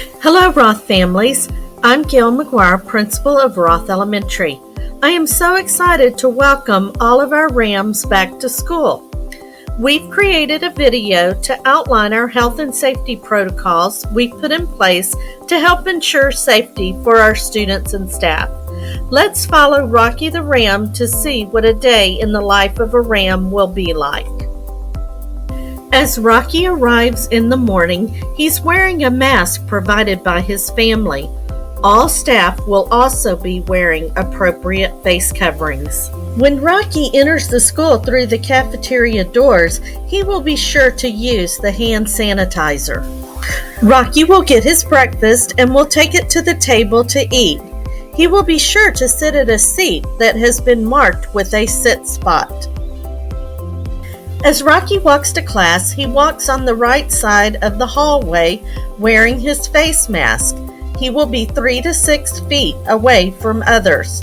Hello, Roth families. I'm Gail McGuire, principal of Roth Elementary. I am so excited to welcome all of our Rams back to school. We've created a video to outline our health and safety protocols we've put in place to help ensure safety for our students and staff. Let's follow Rocky the Ram to see what a day in the life of a Ram will be like. As Rocky arrives in the morning, he's wearing a mask provided by his family. All staff will also be wearing appropriate face coverings. When Rocky enters the school through the cafeteria doors, he will be sure to use the hand sanitizer. Rocky will get his breakfast and will take it to the table to eat. He will be sure to sit at a seat that has been marked with a sit spot. As Rocky walks to class, he walks on the right side of the hallway wearing his face mask. He will be 3 to 6 feet away from others.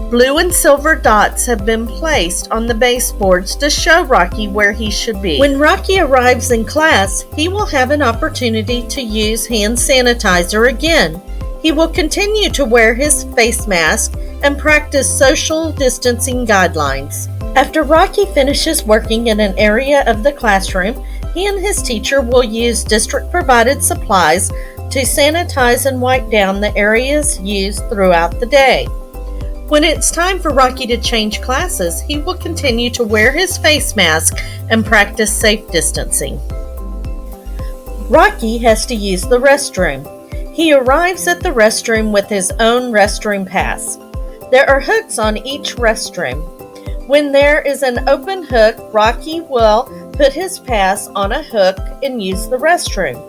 Blue and silver dots have been placed on the baseboards to show Rocky where he should be. When Rocky arrives in class, he will have an opportunity to use hand sanitizer again. He will continue to wear his face mask and practice social distancing guidelines. After Rocky finishes working in an area of the classroom, he and his teacher will use district-provided supplies to sanitize and wipe down the areas used throughout the day. When it's time for Rocky to change classes, he will continue to wear his face mask and practice safe distancing. Rocky has to use the restroom. He arrives at the restroom with his own restroom pass. There are hooks on each restroom. When there is an open hook, Rocky will put his pass on a hook and use the restroom.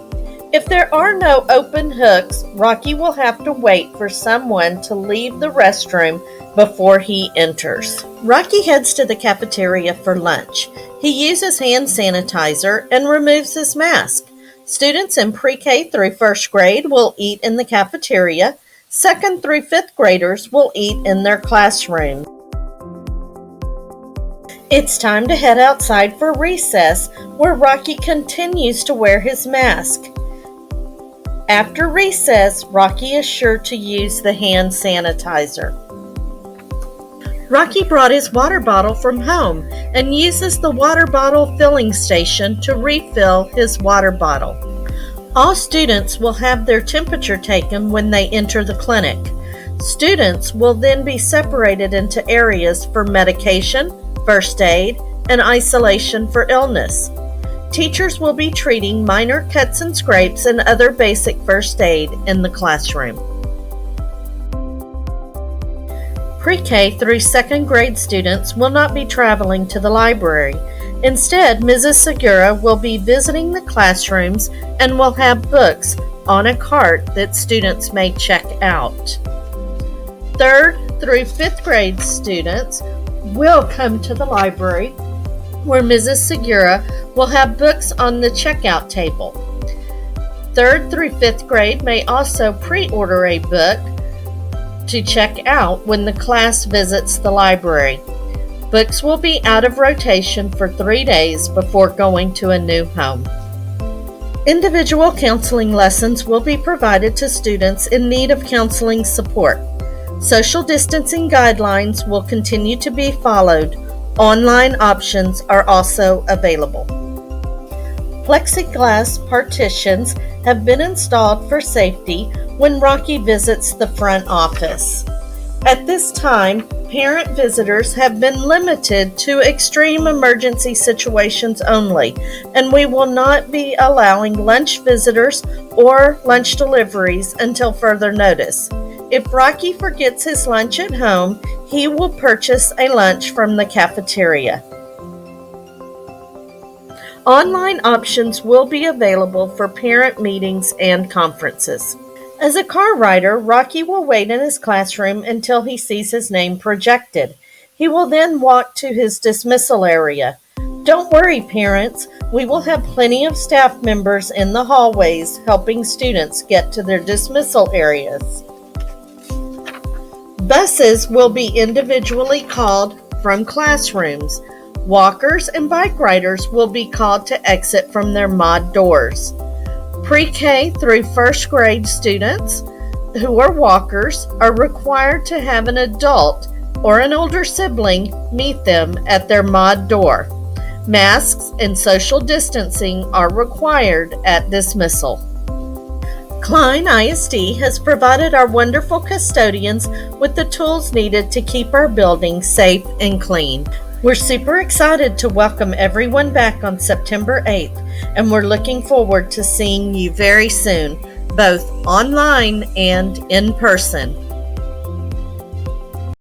If there are no open hooks, Rocky will have to wait for someone to leave the restroom before he enters. Rocky heads to the cafeteria for lunch. He uses hand sanitizer and removes his mask. Students in pre-K through first grade will eat in the cafeteria. Second through fifth graders will eat in their classroom. It's time to head outside for recess, where Rocky continues to wear his mask. After recess, Rocky is sure to use the hand sanitizer. Rocky brought his water bottle from home and uses the water bottle filling station to refill his water bottle. All students will have their temperature taken when they enter the clinic. Students will then be separated into areas for medication, first aid, and isolation for illness. Teachers will be treating minor cuts and scrapes and other basic first aid in the classroom. Pre-K through second grade students will not be traveling to the library. Instead, Mrs. Segura will be visiting the classrooms and will have books on a cart that students may check out. Third through fifth grade students will come to the library, where Mrs. Segura will have books on the checkout table. Third through fifth grade may also pre-order a book to check out when the class visits the library. Books will be out of rotation for 3 days before going to a new home. Individual counseling lessons will be provided to students in need of counseling support. Social distancing guidelines will continue to be followed. Online options are also available. Plexiglass partitions have been installed for safety when Rocky visits the front office. At this time, parent visitors have been limited to extreme emergency situations only, and we will not be allowing lunch visitors or lunch deliveries until further notice. If Rocky forgets his lunch at home, he will purchase a lunch from the cafeteria. Online options will be available for parent meetings and conferences. As a car rider, Rocky will wait in his classroom until he sees his name projected. He will then walk to his dismissal area. Don't worry, parents. We will have plenty of staff members in the hallways helping students get to their dismissal areas. Buses will be individually called from classrooms. Walkers and bike riders will be called to exit from their mod doors. Pre-K through first grade students who are walkers are required to have an adult or an older sibling meet them at their mod door. Masks and social distancing are required at dismissal. Klein ISD has provided our wonderful custodians with the tools needed to keep our building safe and clean. We're super excited to welcome everyone back on September 8th, and we're looking forward to seeing you very soon, both online and in person.